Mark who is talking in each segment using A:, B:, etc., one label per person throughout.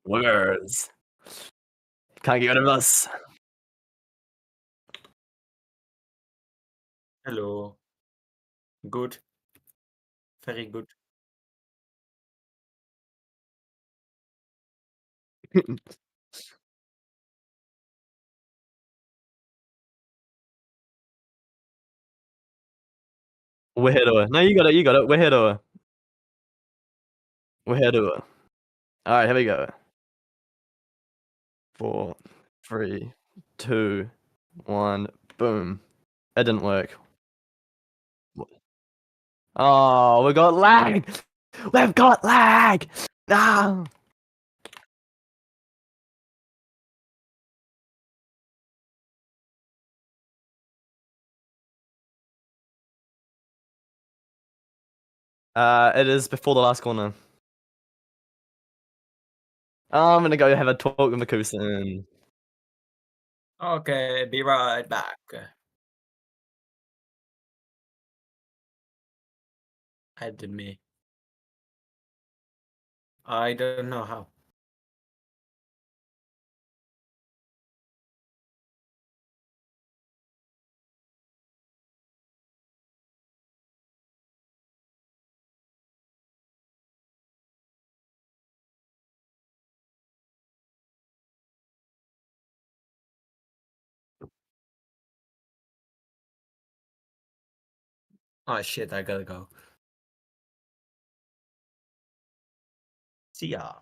A: WIBRS. Can't get rid of us.
B: Hello. Good. Very good.
A: We're here to it. No, you got it, you got it. We're here to it. We're here to it. Alright, here we go. 4, 3, 2, 1, boom. It didn't work. Oh, we got lag! We've got lag! No! It is before the last corner. I'm gonna go have a talk with Makusan.
B: Okay, be right back. Add me. I don't know how. Oh shit, I gotta go. See ya.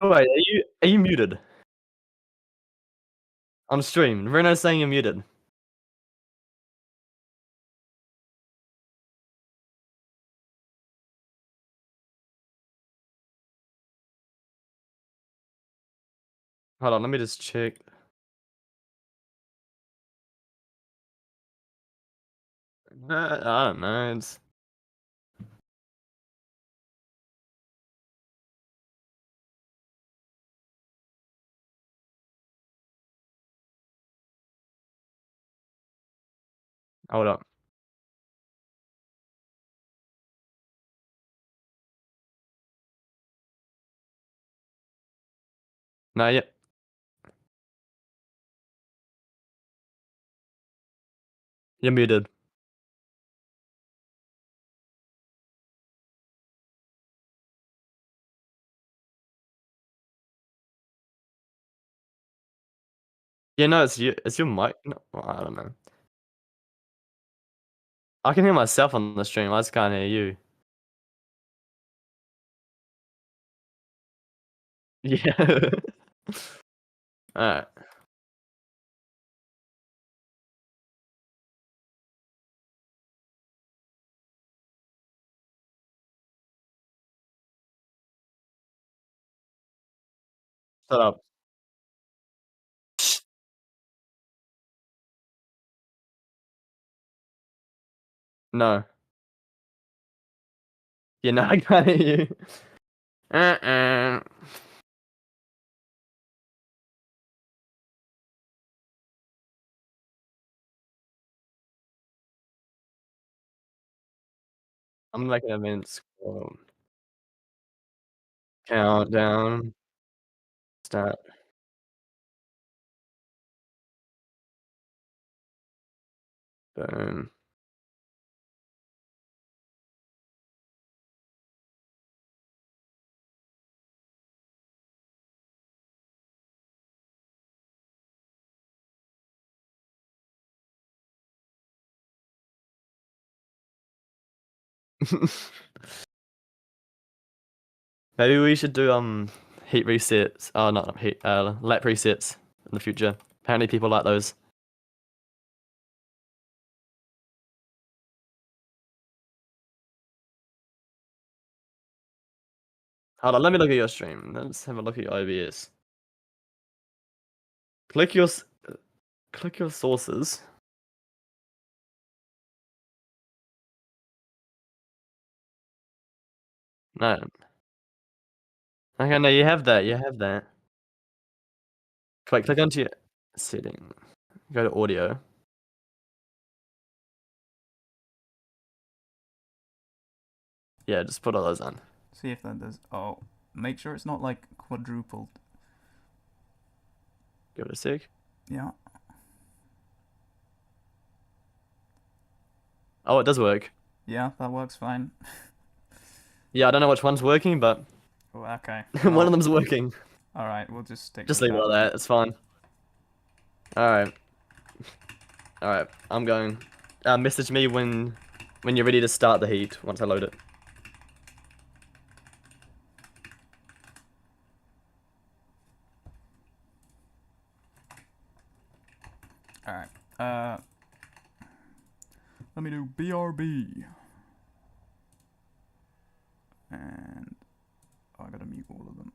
A: Oh, wait, are you muted? On stream. Reno's saying you're muted. Hold on, let me just check. I don't know. Hold up. No, yeah. You're muted. Yeah, no, it's your mic. No, well, I don't know. I can hear myself on the stream. I just can't hear you. Yeah. Alright. Shut up. No. Yeah, no, I can't hear you. Uh-uh. I'm making a minute scroll. Countdown. Start. Boom. Maybe we should do heat resets. Oh, not heat. Lap resets in the future. Apparently, people like those. Hold on, let me look at your stream. Let's have a look at your OBS. Click your click your sources. No. Okay, no, you have that. You have that. Click onto your setting. Go to audio. Yeah, just put all those on.
C: See if that does. Oh, make sure it's not like quadrupled.
A: Give it a sec.
C: Yeah.
A: Oh, it does work.
C: Yeah, that works fine.
A: Yeah, I don't know which one's working, but
C: Oh, okay.
A: one
C: Well,
A: of them's working.
C: all right, we'll just stick
A: Just
C: with
A: leave it
C: that.
A: like that. It's fine. All right. All right. I'm going. Message me when you're ready to start the heat. Once I load it.
C: All right. Let me do BRB. And oh, I gotta mute all of them.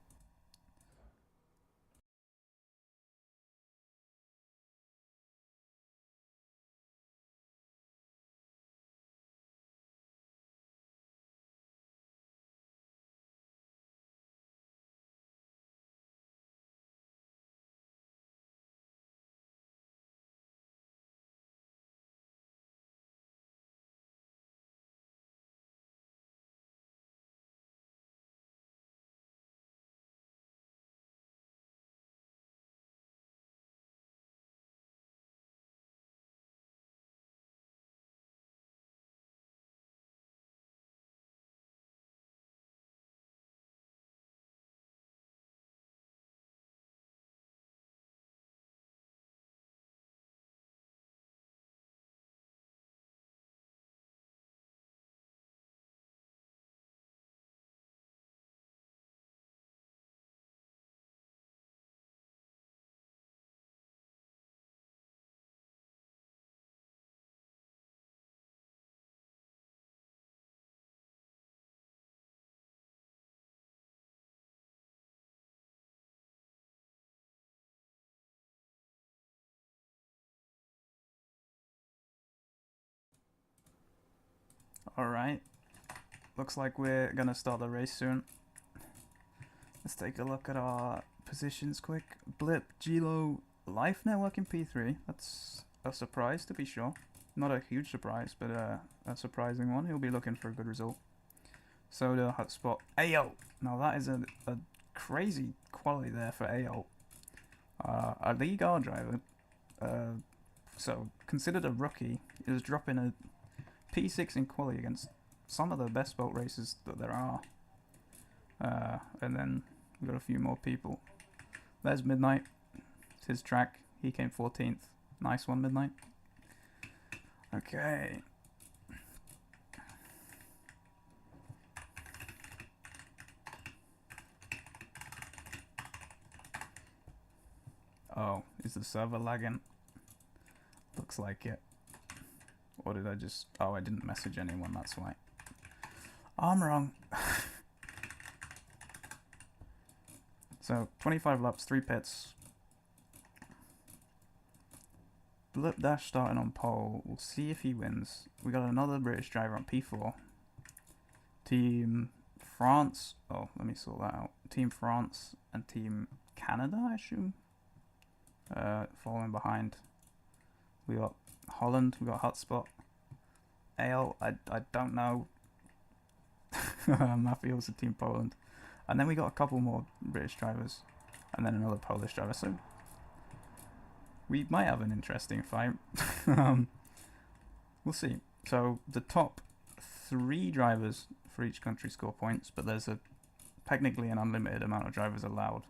C: Alright. Looks like we're gonna start the race soon. Let's take a look at our positions quick. Blip, Gilo, Life Network in P3. That's a surprise to be sure. Not a huge surprise, but a surprising one. He'll be looking for a good result. Soda, Hotspot, Ayo! Now that is a crazy quality there for Ayo. A league R driver, so considered a rookie, is dropping a P6 in quali against some of the best boat races that there are. And then we've got a few more people. There's Midnight. It's his track. He came 14th. Nice one, Midnight. Okay. Oh, is the server lagging? Looks like it. Or did I just... Oh, I didn't message anyone, that's why. I'm wrong. So, 25 laps, 3 pits. Blip Dash starting on pole. We'll see if he wins. We got another British driver on P4. Team France. Oh, let me sort that out. Team France and Team Canada, I assume. Following behind. We got Holland. We got Hotspot. Ale. I don't know. Mafios and Team Poland. And then we got a couple more British drivers. And then another Polish driver. So we might have an interesting fight. We'll see. So the top 3 drivers for each country score points. But there's technically an unlimited amount of drivers allowed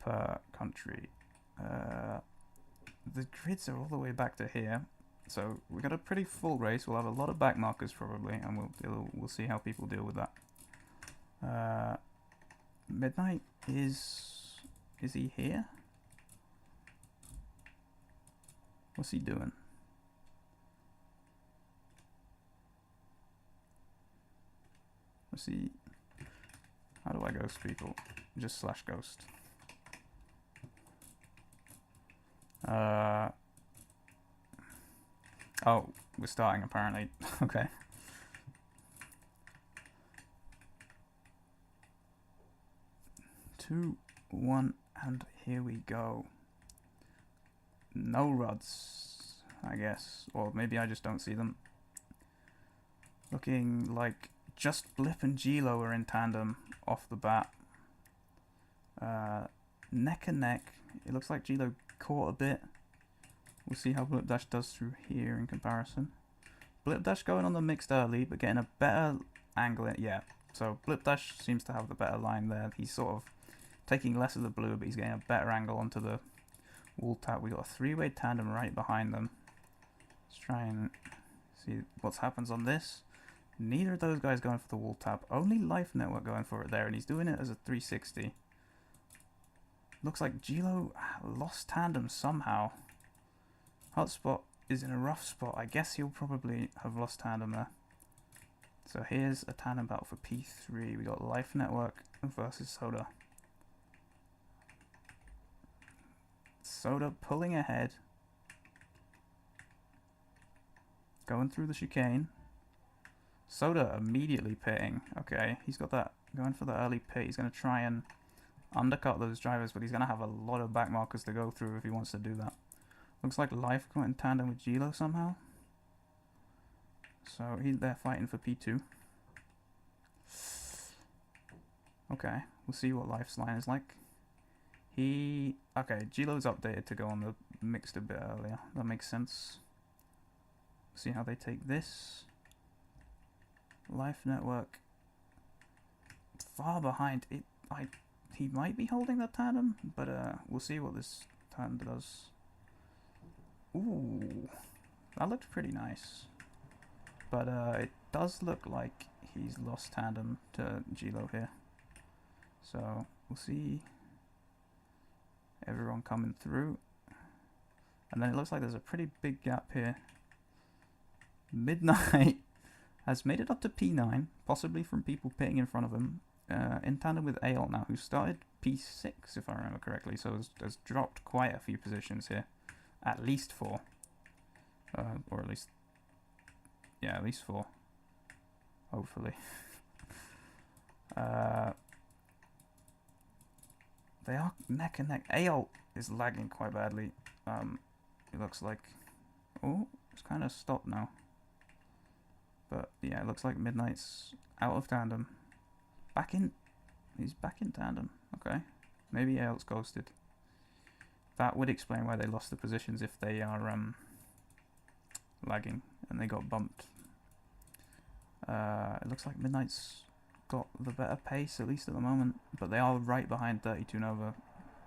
C: per country. The grids are all the way back to here. So we got a pretty full race. We'll have a lot of back markers probably. And we'll see how people deal with that. Midnight is he here? What's he doing? What's he? How do I ghost people? Just / ghost. Oh, we're starting apparently. Okay. 2, 1, and here we go. No rods, I guess. Or maybe I just don't see them. Looking like just Blip and Gilo are in tandem off the bat. Neck and neck. It looks like Gilo caught a bit. We'll see how Blip Dash does through here in comparison. Blip Dash going on the mixed early, but getting a better angle. Yeah, so Blip Dash seems to have the better line there. He's sort of taking less of the blue, but he's getting a better angle onto the wall tap. We got a 3-way tandem right behind them. Let's try and see what happens on this. Neither of those guys going for the wall tap. Only Life Network going for it there, and he's doing it as a 360. Looks like Gilo lost tandem somehow. Hotspot is in a rough spot. I guess he'll probably have lost tandem there. So here's a tandem battle for P3. We got Life Network versus Soda. Soda pulling ahead. Going through the chicane. Soda immediately pitting. Okay, he's got that going for the early pit. He's going to try and undercut those drivers, but he's going to have a lot of back markers to go through if he wants to do that. Looks like Life got in tandem with Gilo somehow. So they're fighting for P2. Okay, we'll see what Life's line is like. Okay, Gilo's updated to go on the mixed a bit earlier. That makes sense. See how they take this. Life Network far behind. He might be holding the tandem, but we'll see what this tandem does. Ooh, that looked pretty nice. But it does look like he's lost tandem to Gilo here. So we'll see everyone coming through. And then it looks like there's a pretty big gap here. Midnight has made it up to P9, possibly from people pitting in front of him, in tandem with Ale now, who started P6, if I remember correctly, so has dropped quite a few positions here. At least 4. Or at least... Yeah, at least 4. Hopefully. They are neck and neck. AL is lagging quite badly. It looks like... Oh, it's kind of stopped now. But yeah, it looks like Midnight's out of tandem. Back in... He's back in tandem. Okay. Maybe AL's ghosted. That would explain why they lost the positions if they are lagging and they got bumped. It looks like Midnight's got the better pace, at least at the moment, but they are right behind 32 Nova,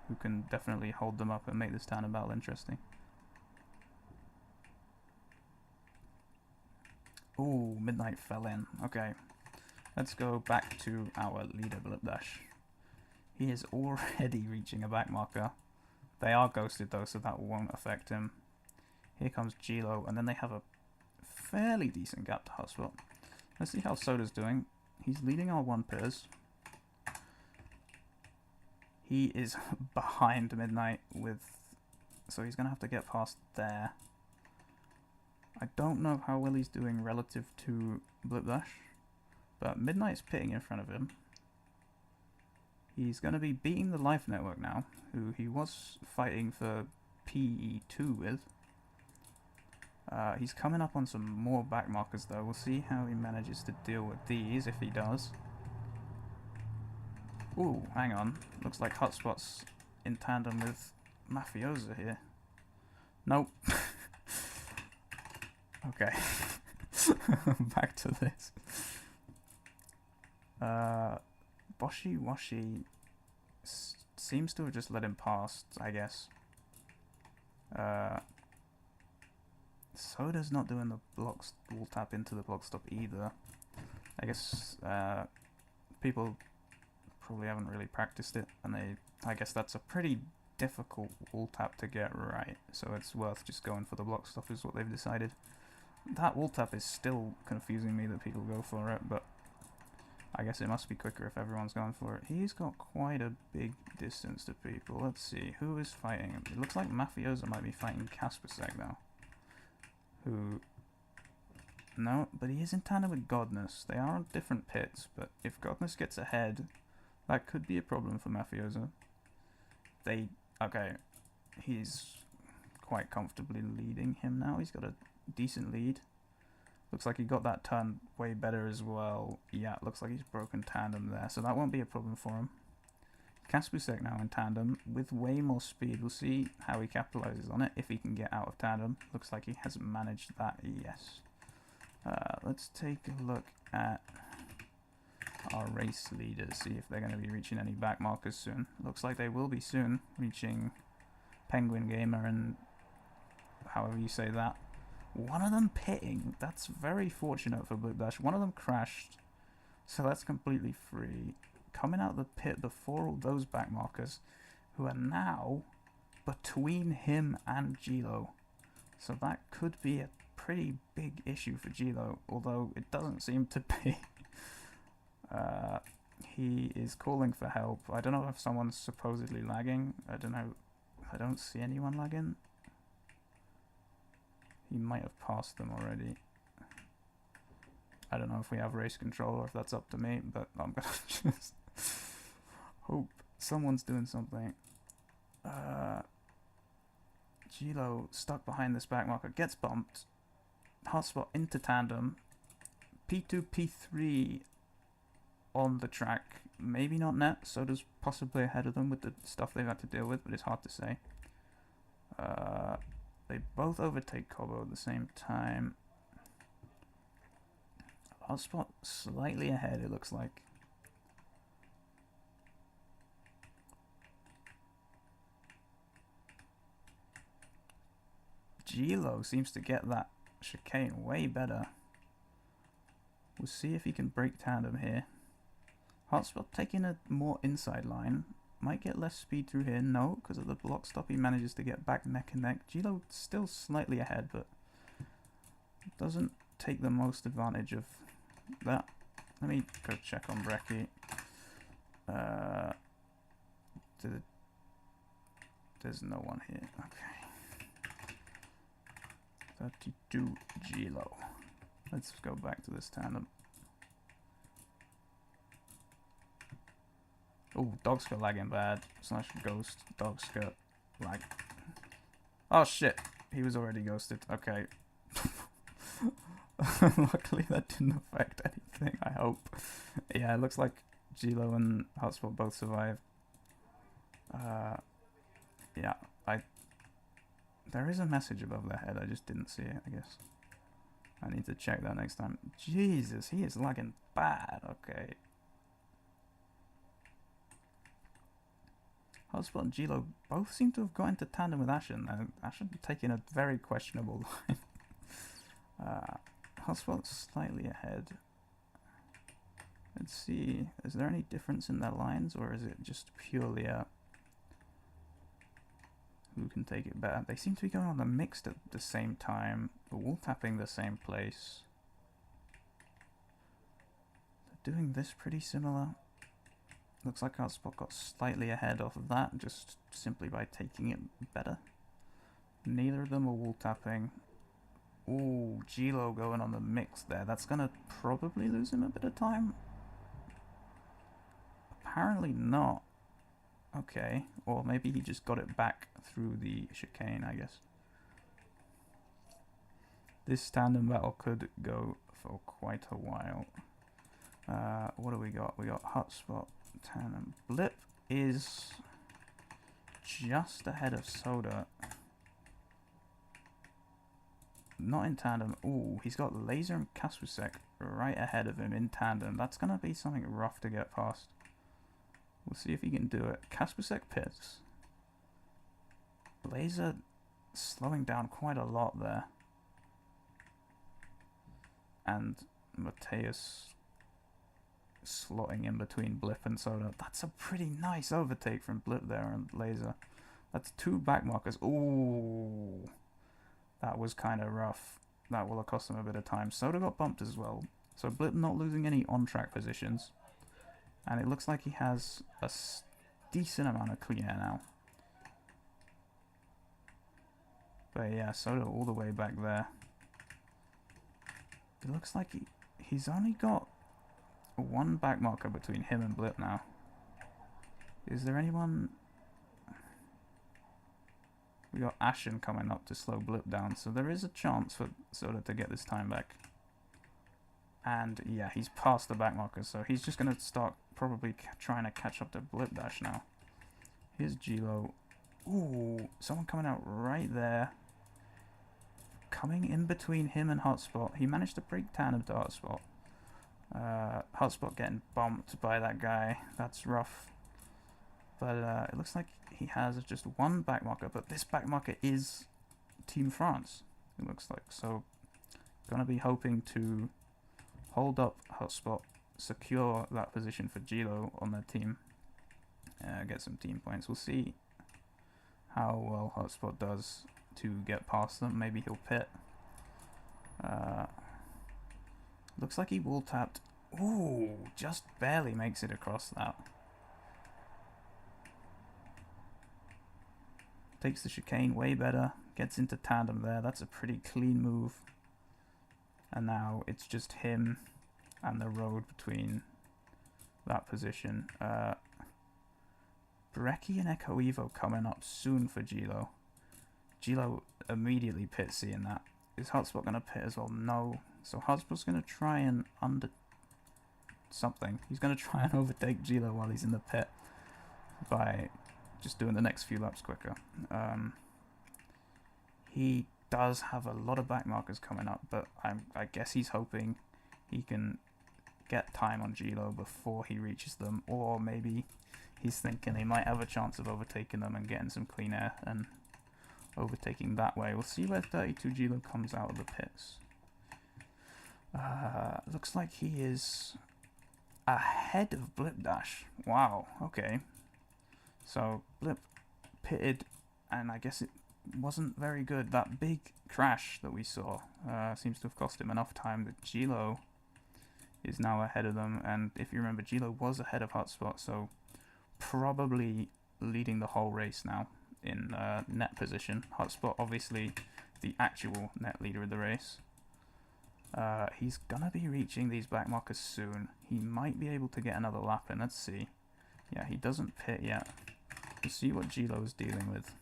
C: who can definitely hold them up and make this tandem battle interesting. Ooh, Midnight fell in. Okay, let's go back to our leader, Blipdash. He is already reaching a back marker. They are ghosted though, so that won't affect him. Here comes Gilo, and then they have a fairly decent gap to Hotspot. Let's see how Soda's doing. He's leading our 1-pairs. He is behind Midnight with... So he's going to have to get past there. I don't know how well he's doing relative to Blipdash, but Midnight's pitting in front of him. He's going to be beating the Life Network now, who he was fighting for PE2 with. He's coming up on some more back markers though. We'll see how he manages to deal with these, if he does. Ooh, hang on. Looks like Hotspot's in tandem with Mafiosa here. Nope. Okay. Back to this. Boshi Washi seems to have just let him pass, I guess. Soda's not doing the blocks wall tap into the block stop either. I guess people probably haven't really practiced it, and I guess that's a pretty difficult wall tap to get right, so it's worth just going for the block stop is what they've decided. That wall tap is still confusing me that people go for it, but I guess it must be quicker if everyone's going for it. He's got quite a big distance to people. Let's see, who is fighting him? It looks like Mafiosa might be fighting Kaspersek now. Who... No, but he is in tandem with Godness. They are on different pits, but if Godness gets ahead, that could be a problem for Mafiosa. Okay, he's quite comfortably leading him now. He's got a decent lead. Looks like he got that turn way better as well. Yeah, looks like he's broken tandem there, so that won't be a problem for him. Kaspersek now in tandem with way more speed. We'll see how he capitalizes on it, if he can get out of tandem. Looks like he hasn't managed that, yes. Let's take a look at our race leaders, see if they're going to be reaching any back markers soon. Looks like they will be soon, reaching Penguin Gamer and however you say that. One of them pitting, that's very fortunate for Blipdash. One of them crashed, so that's completely free. Coming out of the pit before all those back markers, who are now between him and Gilo. So that could be a pretty big issue for Gilo, although it doesn't seem to be. He is calling for help. I don't know if someone's supposedly lagging. I don't know. I don't see anyone lagging. He might have passed them already. I don't know if we have race control or if that's up to me, but I'm gonna just hope someone's doing something. Gilo stuck behind this back marker, gets bumped. Hotspot into tandem. P2, P3 on the track. Maybe not net, Soda's possibly ahead of them with the stuff they've had to deal with, but it's hard to say. They both overtake Kobo at the same time. Hotspot slightly ahead, it looks like. Gilo seems to get that chicane way better. We'll see if he can break tandem here. Hotspot taking a more inside line. Might get less speed through here. No, because of the block stop he manages to get back neck and neck. Gilo still slightly ahead, but doesn't take the most advantage of that. Let me go check on Brecky. There's no one here. Okay. 32 Gilo. Let's go back to this tandem. Oh, dog skirt lagging bad. Slash ghost, dog skirt, lag. Oh shit, he was already ghosted. Okay. Luckily that didn't affect anything, I hope. Yeah, it looks like Gilo and Hotspot both survived. Yeah, there is a message above their head, I just didn't see it, I guess. I need to check that next time. Jesus, he is lagging bad, okay. Hotspot and Gilo both seem to have got into tandem with Ashen, and Ashen taking a very questionable line. Hotspot's slightly ahead. Let's see, is there any difference in their lines, or is it just purely a who can take it better? They seem to be going on the mixed at the same time, wall tapping the same place. They're doing this pretty similar. Looks like Hotspot got slightly ahead off of that, just simply by taking it better. Neither of them are wall tapping. Ooh, Gilo going on the mix there. That's gonna probably lose him a bit of time. Apparently not. Okay, or maybe he just got it back through the chicane, I guess. This tandem battle could go for quite a while. What do we got? We got Hotspot, tandem. Blip is just ahead of Soda. Not in tandem. Ooh, he's got Laser and Kaspusek right ahead of him in tandem. That's going to be something rough to get past. We'll see if he can do it. Kaspusek pits. Laser slowing down quite a lot there. And Mateus slotting in between Blip and Soda. That's a pretty nice overtake from Blip there and Laser. That's 2 back markers. Ooh. That was kind of rough. That will have cost him a bit of time. Soda got bumped as well. So Blip not losing any on-track positions. And it looks like he has a decent amount of clean air now. But yeah, Soda all the way back there. It looks like he's only got 1 back marker between him and Blip now. Is there anyone... We got Ashen coming up to slow Blip down, so there is a chance for Soda to get this time back. And yeah, he's past the back marker, so he's just going to start probably trying to catch up to Blip Dash now. Here's Gilo. Ooh, someone coming out right there. Coming in between him and Hotspot. He managed to break tandem to Hotspot. Hotspot getting bumped by that guy. That's rough. But it looks like he has just 1 back marker, but this back marker is Team France, it looks like. So, gonna be hoping to hold up Hotspot, secure that position for Gilo on their team, get some team points. We'll see how well Hotspot does to get past them. Maybe he'll pit. Looks like he wall tapped. Ooh, just barely makes it across that. Takes the chicane way better, gets into tandem there. That's a pretty clean move. And now it's just him and the road between that position. Brecci and Echo Evo coming up soon for Gilo. Gilo immediately pits seeing that. Is Hotspot going to pit as well? No. So Hotspot's going to try and something. He's going to try and overtake Gilo while he's in the pit by just doing the next few laps quicker. He does have a lot of back markers coming up, but I guess he's hoping he can get time on Gilo before he reaches them, or maybe he's thinking he might have a chance of overtaking them and getting some clean air and overtaking that way. We'll see where 32 Gilo comes out of the pits. Looks like he is ahead of Blip Dash. Wow, okay. So Blip pitted, and I guess it wasn't very good. That big crash that we saw seems to have cost him enough time that Gilo is now ahead of them. And if you remember, Gilo was ahead of Hotspot, so probably leading the whole race now in net position. Hotspot obviously the actual net leader of the race. He's gonna be reaching these back markers soon. He might be able to get another lap in. Let's see. Yeah, he doesn't pit yet. We'll see what Gilo is dealing with.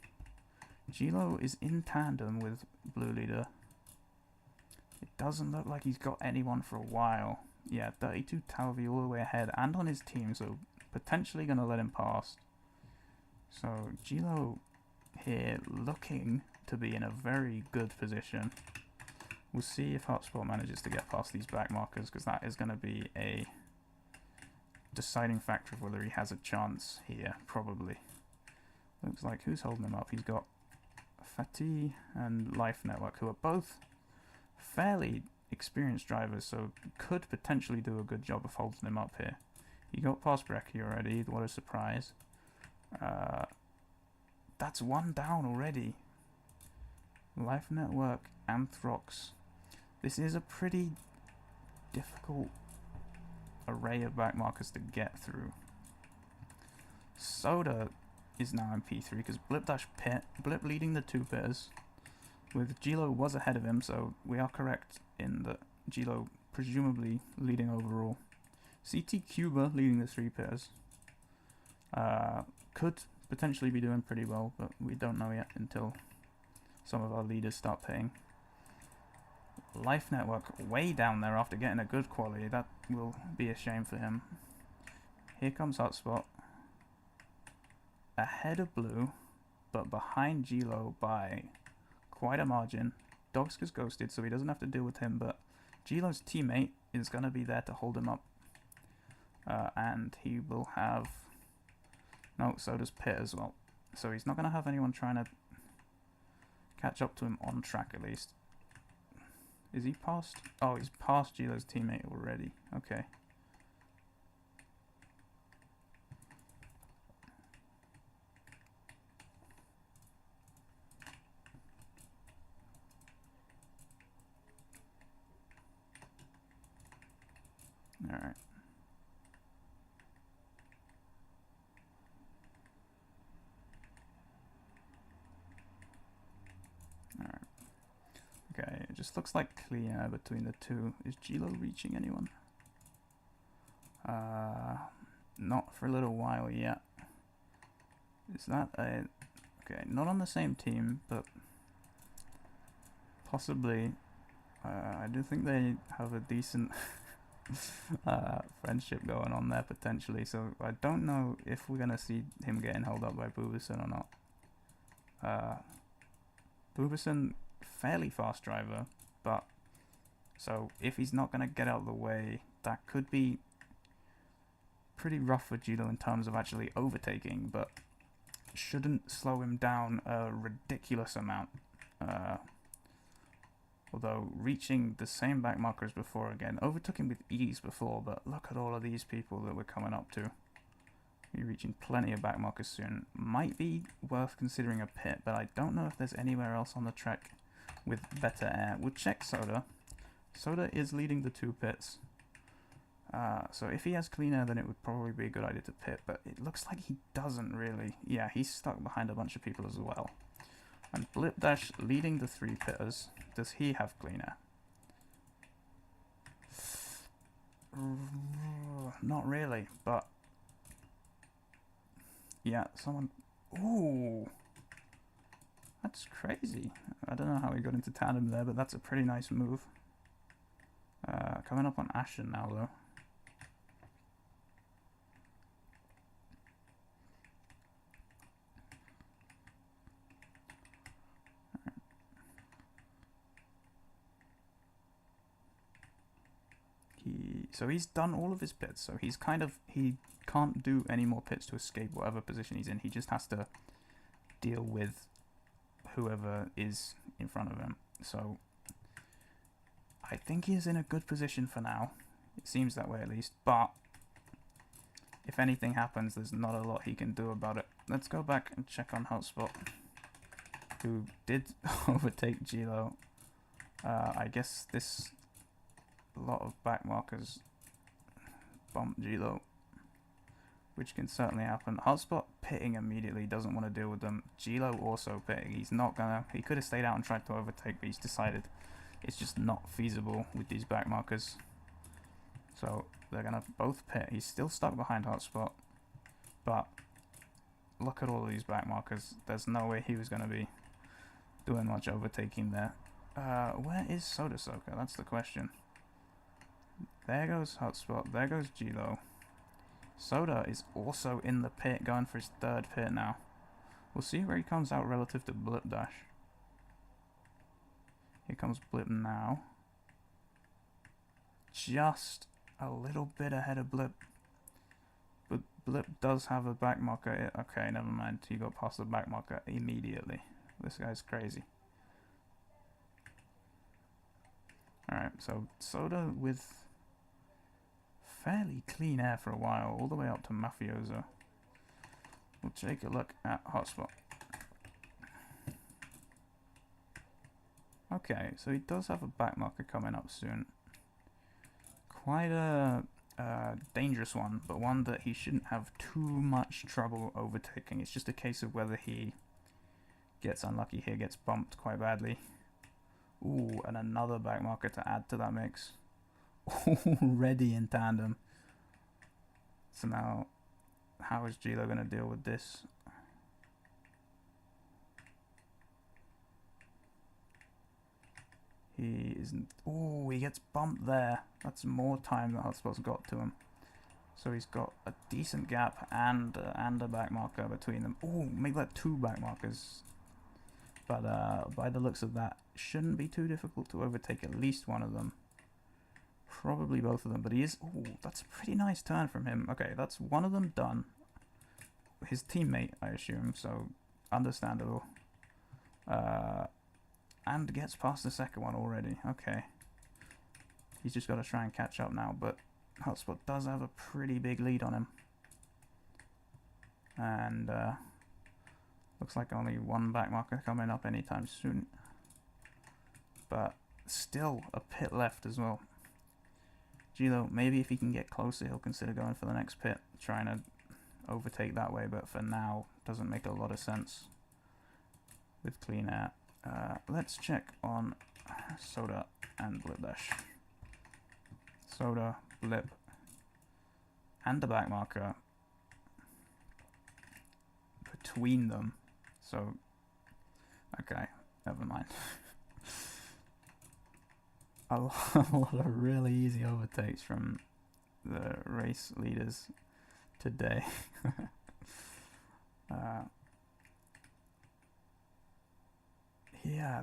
C: Gilo is in tandem with blue leader. It doesn't look like he's got anyone for a while. Yeah, 32 Talvi all the way ahead and on his team, so potentially going to let him pass. So Gilo here looking to be in a very good position. We'll see if Hotspot manages to get past these back markers, because that is going to be a deciding factor of whether he has a chance here, probably. Looks like who's holding him up? He's got Fatih and Life Network, who are both fairly experienced drivers, so could potentially do a good job of holding him up here. He got past Brecky already, what a surprise. That's one down already. Life Network, Anthrox. This is a pretty difficult array of back markers to get through. Soda is now in P3 because Blip Dash pit. Blip leading the 2 pitters. With Gilo was ahead of him, so we are correct in that Gilo presumably leading overall. CT Cuba leading the 3 pitters. Could potentially be doing pretty well, but we don't know yet until some of our leaders start pitting. Life Network way down there after getting a good quality. That will be a shame for him. Here comes Hotspot. Ahead of Blue, but behind Gilo by quite a margin. Dogska's ghosted, so he doesn't have to deal with him, but Gilo's teammate is going to be there to hold him up. And he will have... No, so does Pit as well. So he's not going to have anyone trying to catch up to him on track, at least. Is he past? Oh, he's past Gilo's teammate already. Okay. Alright. Alright. Okay, it just looks like clear between the two. Is Gilo reaching anyone? Not for a little while yet. Is that a... Okay, not on the same team, but possibly. I do think they have a decent friendship going on there potentially, so I don't know if we're going to see him getting held up by Booberson or not. Booberson, fairly fast driver, but so if he's not going to get out of the way, that could be pretty rough for Gilo in terms of actually overtaking, but shouldn't slow him down a ridiculous amount. Although reaching the same back markers before again, overtook him with ease before, but look at all of these people that we're coming up to. We're reaching plenty of back markers soon. Might be worth considering a pit, but I don't know if there's anywhere else on the track with better air. We'll check Soda. Soda is leading the 2 pits. So if he has clean air, then it would probably be a good idea to pit, but it looks like he doesn't really. Yeah, he's stuck behind a bunch of people as well. And Blip Dash leading the 3 pitters. Does he have clean air? Not really, but yeah, someone... Ooh! That's crazy. I don't know how he got into tandem there, but that's a pretty nice move. Coming up on Ashen now, though. So he's done all of his pits, so he's kind of, he can't do any more pits to escape whatever position he's in. He just has to deal with whoever is in front of him. So I think he is in a good position for now. It seems that way at least, but if anything happens, there's not a lot he can do about it. Let's go back and check on Hotspot, who did overtake Gilo. I guess this... A lot of back markers bump Gilo, which can certainly happen. Hotspot pitting immediately, doesn't want to deal with them. Gilo also pitting. He's not gonna... He could have stayed out and tried to overtake, but he's decided it's just not feasible with these back markers. So they're gonna both pit. He's still stuck behind Hotspot, but look at all these back markers. There's no way he was going to be doing much overtaking there. Where is Soda Soaker? That's the question. There goes Hotspot. There goes Gilo. Soda is also in the pit, going for his third pit now. We'll see where he comes out relative to Blip Dash. Here comes Blip now. Just a little bit ahead of Blip. But Blip does have a back marker. Okay, never mind. He got past the back marker immediately. This guy's crazy. Alright, so Soda with fairly clean air for a while, all the way up to Mafioso. We'll take a look at Hotspot. Okay, so he does have a back marker coming up soon. Quite a dangerous one, but one that he shouldn't have too much trouble overtaking. It's just a case of whether he gets unlucky here, gets bumped quite badly. Ooh, and another back marker to add to that mix. Already in tandem. So now, how is Gilo going to deal with this? He isn't. Oh, he gets bumped there. That's more time than Hotspot's got to him. So he's got a decent gap and a back marker between them. Oh, make that 2 back markers. But by the looks of that, shouldn't be too difficult to overtake at least one of them. Probably both of them, but he is... Oh, that's a pretty nice turn from him. Okay, that's one of them done. His teammate, I assume, so understandable. And gets past the second one already. Okay. He's just got to try and catch up now, but Hotspot does have a pretty big lead on him. And looks like only one back marker coming up anytime soon. But still a pit left as well. Gilo, maybe if he can get closer, he'll consider going for the next pit, trying to overtake that way, but for now, doesn't make a lot of sense with clean air. Let's check on Soda and Blip Dash. Soda, Blip, and the back marker between them. So, okay, never mind. A lot of really easy overtakes from the race leaders today. Yeah,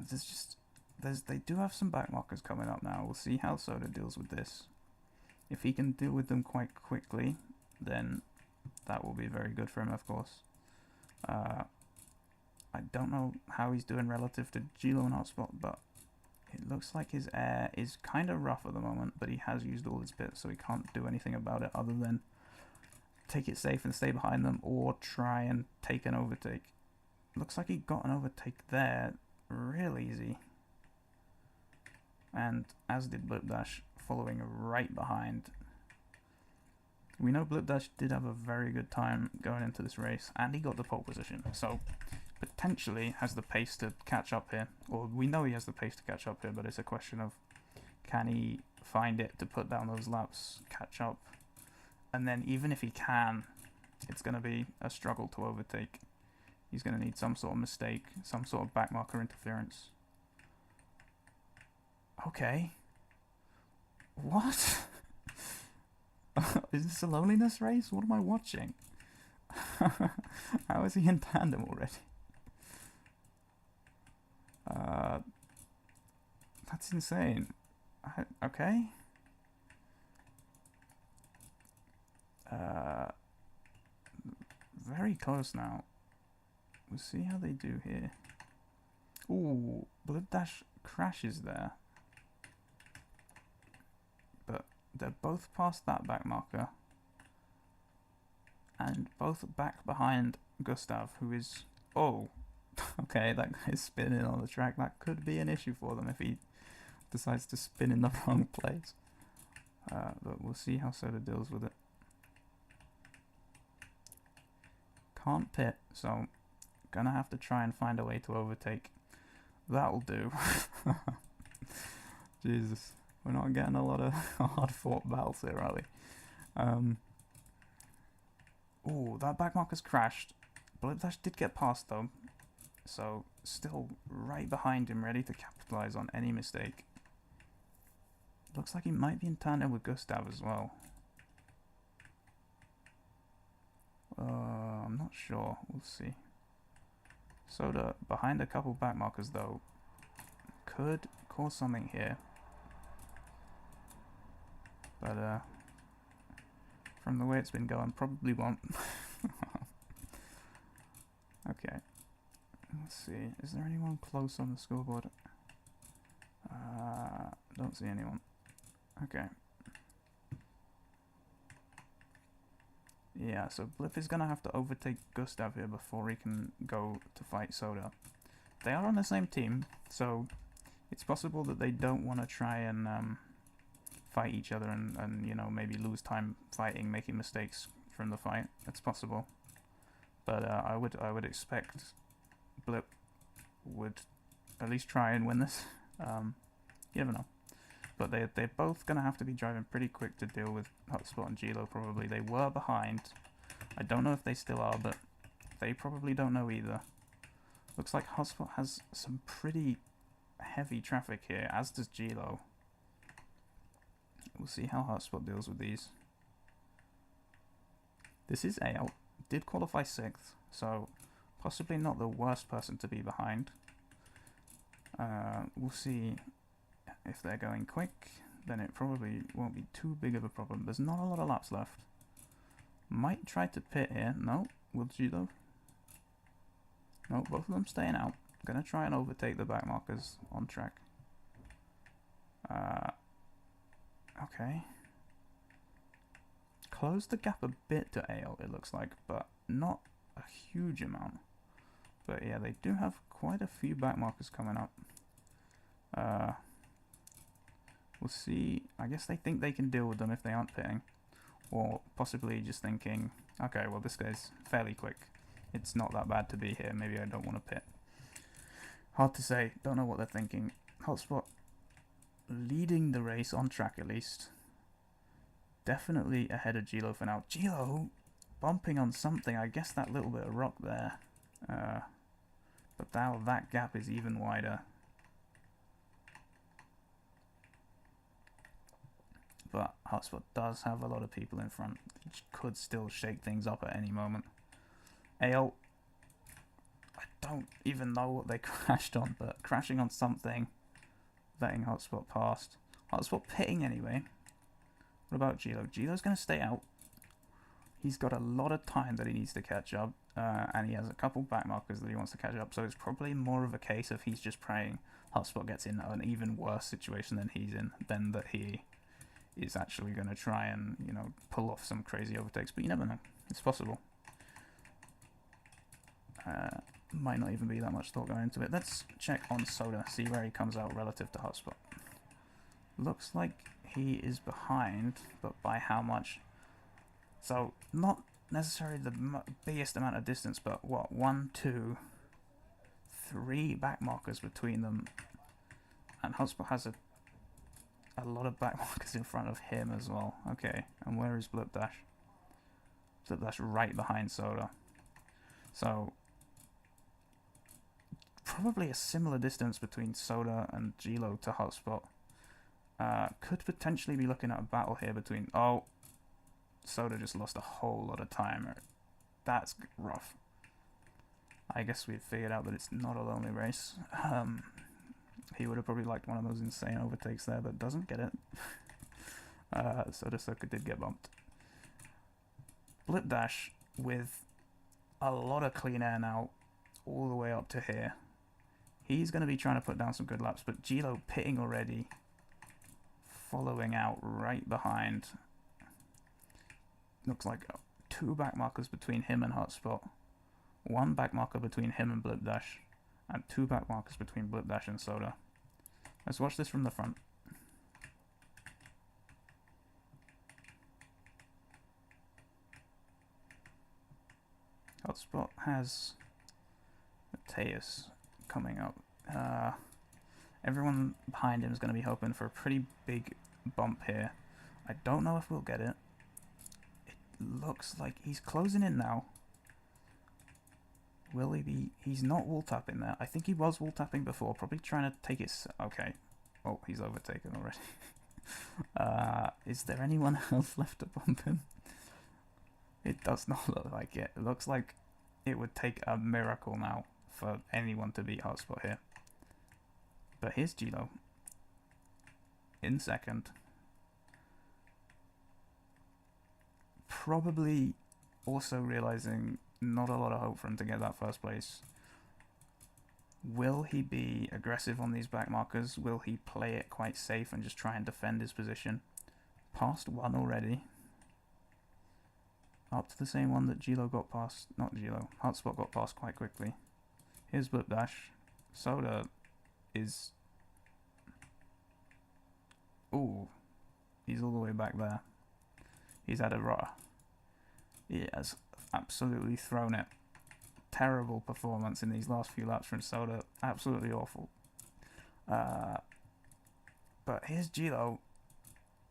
C: they do have some back markers coming up now. We'll see how Soda deals with this. If he can deal with them quite quickly, then that will be very good for him, of course. I don't know how he's doing relative to Gilo and Hotspot, but it looks like his air is kind of rough at the moment, but he has used all his bits, so he can't do anything about it other than take it safe and stay behind them, or try and take an overtake. Looks like he got an overtake there real easy. And as did Blip Dash, following right behind. We know Blip Dash did have a very good time going into this race, and he got the pole position, so potentially has the pace to catch up here. Or we know he has the pace to catch up here, but it's a question of can he find it to put down those laps, catch up, and then even if he can, it's going to be a struggle to overtake. He's going to need some sort of mistake, some sort of backmarker interference. Okay. What? Is this a loneliness race? What am I watching? How is he in tandem already? That's insane. Okay. Very close now. We'll see how they do here. Ooh, Blip Dash crashes there. But they're both past that back marker. And both back behind Gustav, who is... Oh, okay, that guy's spinning on the track. That could be an issue for them if he decides to spin in the wrong place. But we'll see how Soda deals with it. Can't pit, so gonna have to try and find a way to overtake. That'll do. Jesus, we're not getting a lot of hard-fought battles here, are we? Oh, that back marker's crashed. Blip Dash did get past though. So, still right behind him, ready to capitalize on any mistake. Looks like he might be in tandem with Gustav as well. I'm not sure. We'll see. Soda behind a couple back markers though could cause something here. But from the way it's been going, probably won't. Okay. Let's see. Is there anyone close on the scoreboard? Don't see anyone. Okay. Yeah, so Blip is gonna have to overtake Gustav here before he can go to fight Soda. They are on the same team, so it's possible that they don't want to try and fight each other and, you know, maybe lose time fighting, making mistakes from the fight. That's possible. But I would expect Blip would at least try and win this. You never know. But they're both going to have to be driving pretty quick to deal with Hotspot and Gilo probably. They were behind. I don't know if they still are, but they probably don't know either. Looks like Hotspot has some pretty heavy traffic here, as does Gilo. We'll see how Hotspot deals with these. This is Ale. Did qualify 6th, so possibly not the worst person to be behind. We'll see if they're going quick, then it probably won't be too big of a problem. There's not a lot of laps left. Might try to pit here. No, will Gilo? No, both of them staying out. Gonna try and overtake the back markers on track. Okay. Closed the gap a bit to Ale, it looks like, but not a huge amount. But yeah, they do have quite a few back markers coming up. We'll see. I guess they think they can deal with them if they aren't pitting. Or possibly just thinking, okay, well this guy's fairly quick. It's not that bad to be here. Maybe I don't want to pit. Hard to say. Don't know what they're thinking. Hotspot leading the race on track at least. Definitely ahead of Gilo for now. Gilo bumping on something. I guess that little bit of rock there. But now that gap is even wider. But Hotspot does have a lot of people in front, which could still shake things up at any moment. Ale, I don't even know what they crashed on, but crashing on something, letting Hotspot past. Hotspot pitting anyway. What about Gilo? Gilo's going to stay out. He's got a lot of time that he needs to catch up, and he has a couple back markers that he wants to catch up, so it's probably more of a case of he's just praying Hotspot gets in an even worse situation than he's in, than that he is actually going to try and, you know, pull off some crazy overtakes, but you never know. It's possible. Might not even be that much thought going into it. Let's check on Soda, see where he comes out relative to Hotspot. Looks like he is behind, but by how much? So, not necessarily the biggest amount of distance, but what, 1, 2, 3 back markers between them. And Hotspot has a lot of back markers in front of him as well. Okay, and where is Blip Dash? Blip Dash right behind Soda. So, probably a similar distance between Soda and Gilo to Hotspot. Could potentially be looking at a battle here between... Oh, Soda just lost a whole lot of time. That's rough. I guess we've figured out that it's not a lonely race. He would have probably liked one of those insane overtakes there, but doesn't get it. Soda Circuit did get bumped. Blip Dash with a lot of clean air now, all the way up to here. He's going to be trying to put down some good laps, but Gilo pitting already, following out right behind. Looks like 2 back markers between him and Hotspot, 1 back marker between him and Blip Dash, and 2 back markers between Blip Dash and Soda. Let's watch this from the front. Hotspot has Mateus coming up. Everyone behind him is going to be hoping for a pretty big bump here. I don't know if we'll get it. It looks like he's closing in now. Will he be? He's not wall tapping there. I think he was wall tapping before, probably trying to take his. Okay. Oh, he's overtaken already. Is there anyone else left to bump him? It does not look like it. It looks like it would take a miracle now for anyone to beat Hotspot here. But here's Gilo in second. Probably also realizing not a lot of hope for him to get that first place. Will he be aggressive on these back markers? Will he play it quite safe and just try and defend his position? Past one already. Up to the same one that Gilo got past. Not Gilo. Hotspot got past quite quickly. Here's Blip Dash. Soda is... Ooh. He's all the way back there. He's had a rotter. He has absolutely thrown it. Terrible performance in these last few laps from Soda. Absolutely awful. But here's Gilo.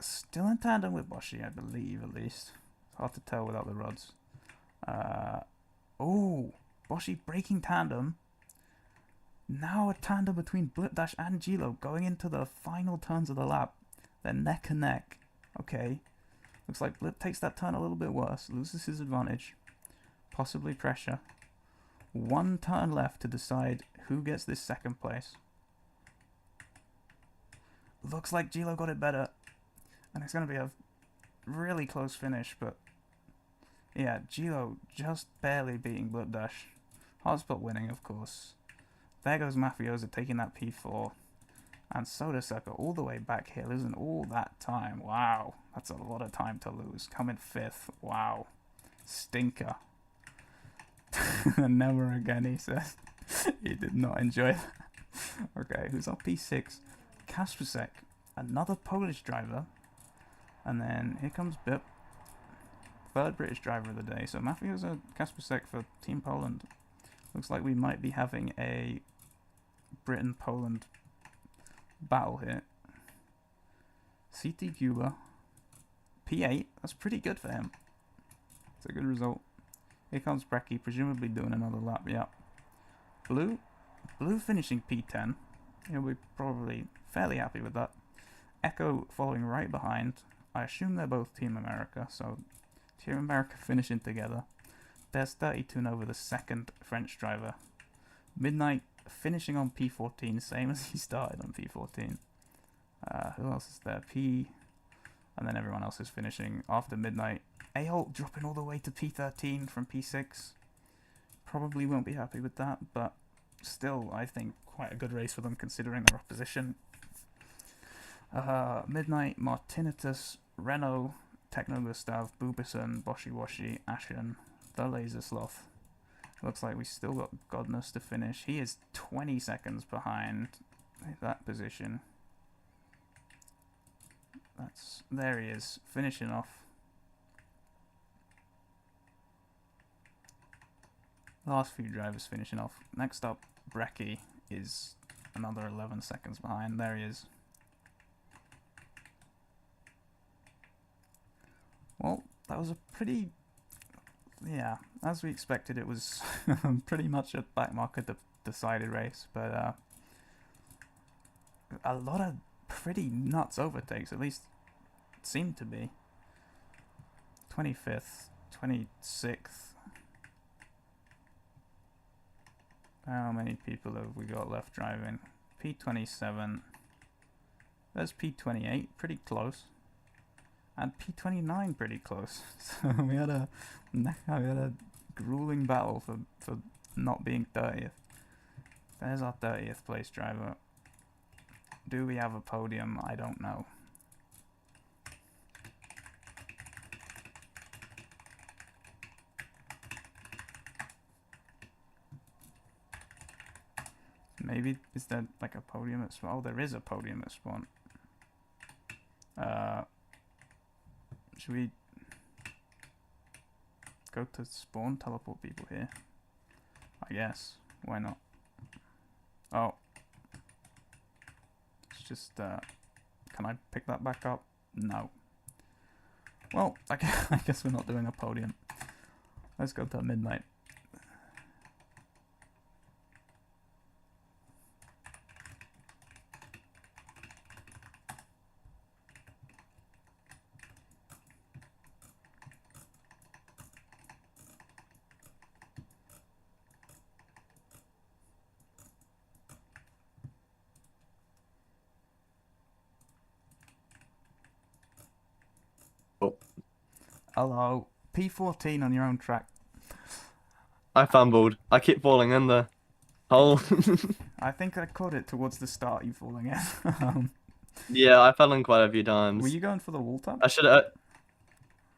C: Still in tandem with Boshi, I believe, at least. It's hard to tell without the rods. Oh, Boshi breaking tandem. Now a tandem between Blip Dash and Gilo going into the final turns of the lap. They're neck and neck. Okay. Looks like Blip takes that turn a little bit worse. Loses his advantage. Possibly pressure. One turn left to decide who gets this second place. Looks like Gilo got it better. And it's going to be a really close finish, but... Yeah, Gilo just barely beating Blip Dash. Hotspot winning, of course. There goes Mafiosa taking that P4. And Soda Sucker all the way back here, losing all that time. Wow, that's a lot of time to lose. Coming fifth. Wow. Stinker. Never again, he says. He did not enjoy that. Okay, who's on P6? Kaspersek, another Polish driver. And then here comes Bip. Third British driver of the day. So Mafiosa, Kaspersek for Team Poland. Looks like we might be having a Britain-Poland battle here. CT Cuba. P8. That's pretty good for him. It's a good result. Here comes Brecky, presumably doing another lap. Yeah. Blue finishing P10. He'll be probably fairly happy with that. Echo following right behind. I assume they're both Team America, so Team America finishing together. There's 32 over the second French driver. Midnight finishing on P14, same as he started on P14. Who else is there? P... And then everyone else is finishing after Midnight. A-Holt dropping all the way to P13 from P6. Probably won't be happy with that, but still, I think, quite a good race for them considering their opposition. Midnight, Martinitus, Renault, Techno Gustav, Bubison, Boshi Washi, Ashen, the Laser Sloth. Looks like we still got Godness to finish. He is 20 seconds behind that position. There he is, finishing off. Last few drivers finishing off. Next up, Brecky is another 11 seconds behind. There he is. Well, that was a pretty... Yeah, as we expected, it was pretty much a backmarker decided race, but a lot of pretty nuts overtakes, at least it seemed to be. 25th, 26th. How many people have we got left driving? P27. There's P28, pretty close. And P29 pretty close. So we had a grueling battle for not being 30th. There's our 30th place driver. Do we have a podium? I don't know. Maybe, is there like a podium at Spawn? Oh, there is a podium at Spawn. Should we go to Spawn, teleport people here? I guess. Why not? Oh. It's just, can I pick that back up? No. Well, I guess we're not doing a podium. Let's go to midnight.
A: Oh,
C: Hello. P14 on your own track.
A: I fumbled. I keep falling in the hole.
C: I think I caught it towards the start, you falling in.
A: Yeah, I fell in quite a few
C: Were
A: times.
C: you going for the wall tap?
A: I should have.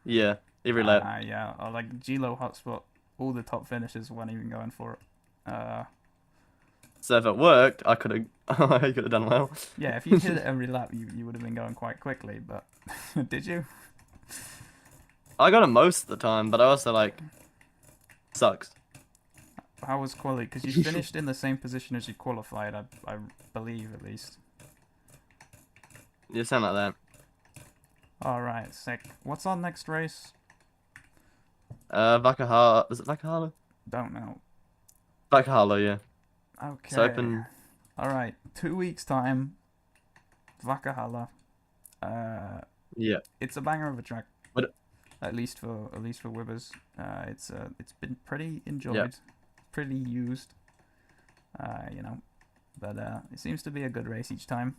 A: Yeah, every lap.
C: Yeah. Like G-Low hotspot. All the top finishers weren't even going for it.
A: So if it worked, I could have. I could have done well.
C: Yeah, if you hit it every lap, you would have been going quite quickly, but did you?
A: I got it most of the time, but I also like sucks.
C: How was quali? Because you finished in the same position as you qualified, I believe at least.
A: You sound like that.
C: Alright, sick. What's our next race?
A: Vakahala. Is it Vakahala?
C: Don't know.
A: Vakahala, yeah.
C: Okay.
A: It's open.
C: Alright, 2 weeks time. Vakahala.
A: Yeah.
C: It's a banger of a track.
A: What?
C: At least for WIBRS. It's been pretty enjoyed, pretty used. You know, but it seems to be a good race each time.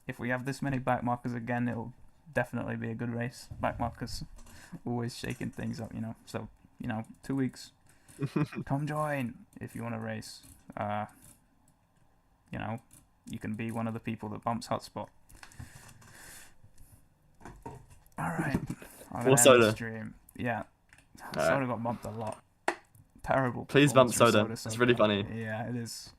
C: If we have this many back markers again, it'll definitely be a good race. Back markers always shaking things up, you know. So, 2 weeks. Come join if you want to race. You can be one of the people that bumps hotspot. Alright. I'm gonna end
A: Soda.
C: the stream. Yeah.
A: Alright.
C: Soda got bumped a lot. Terrible.
A: Please bump
C: performance from
A: Soda. It's really funny.
C: Yeah, it is.